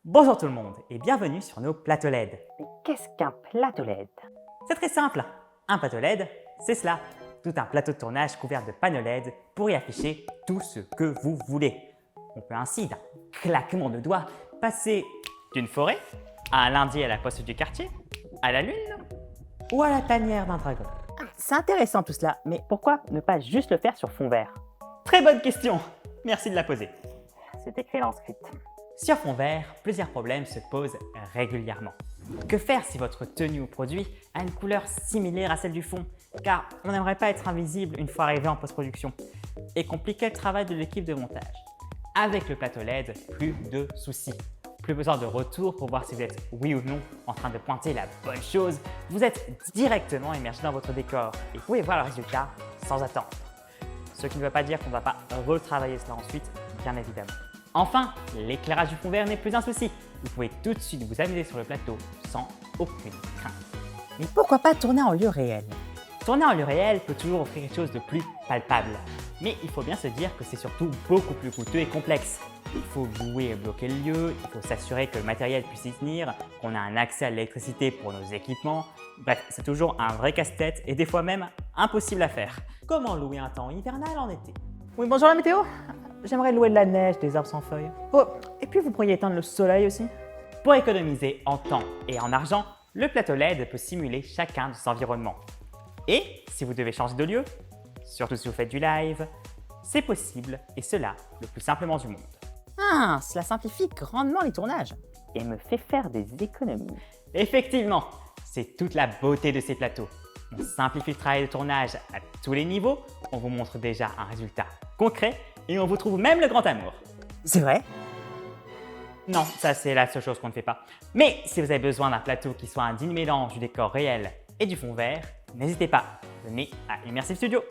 Bonjour tout le monde et bienvenue sur nos plateaux LED. Mais qu'est-ce qu'un plateau LED? C'est très simple, un plateau LED, c'est cela. Tout un plateau de tournage couvert de panneaux LED pour y afficher tout ce que vous voulez. On peut ainsi, d'un claquement de doigts, passer d'une forêt à un lundi à la poste du quartier, à la lune ou à la tanière d'un dragon. C'est intéressant tout cela, mais pourquoi ne pas juste le faire sur fond vert? Très bonne question, merci de la poser. C'est écrit dans le script. Sur fond vert, plusieurs problèmes se posent régulièrement. Que faire si votre tenue ou produit a une couleur similaire à celle du fond? Car on n'aimerait pas être invisible une fois arrivé en post-production et compliquer le travail de l'équipe de montage. Avec le plateau LED, plus de soucis. Plus besoin de retour pour voir si vous êtes oui ou non en train de pointer la bonne chose. Vous êtes directement immergé dans votre décor et vous pouvez voir le résultat sans attendre. Ce qui ne veut pas dire qu'on ne va pas retravailler cela ensuite, bien évidemment. Enfin, l'éclairage du fond vert n'est plus un souci. Vous pouvez tout de suite vous amuser sur le plateau sans aucune crainte. Mais pourquoi pas tourner en lieu réel? Tourner en lieu réel peut toujours offrir quelque chose de plus palpable. Mais il faut bien se dire que c'est surtout beaucoup plus coûteux et complexe. Il faut louer et bloquer le lieu, il faut s'assurer que le matériel puisse y tenir, qu'on a un accès à l'électricité pour nos équipements. Bref, c'est toujours un vrai casse-tête et des fois même impossible à faire. Comment louer un temps hivernal en été? Oui, bonjour la météo. J'aimerais louer de la neige, des arbres sans feuilles. Oh, et puis vous pourriez éteindre le soleil aussi? Pour économiser en temps et en argent, le plateau LED peut simuler chacun de ses environnements. Et si vous devez changer de lieu, surtout si vous faites du live, c'est possible et cela le plus simplement du monde. Ah, cela simplifie grandement les tournages et me fait faire des économies. Effectivement, c'est toute la beauté de ces plateaux. On simplifie le travail de tournage à tous les niveaux, on vous montre déjà un résultat concret et on vous trouve même le grand amour. C'est vrai? Non, ça c'est la seule chose qu'on ne fait pas. Mais si vous avez besoin d'un plateau qui soit un digne mélange du décor réel et du fond vert, n'hésitez pas, venez à Immersive Studio.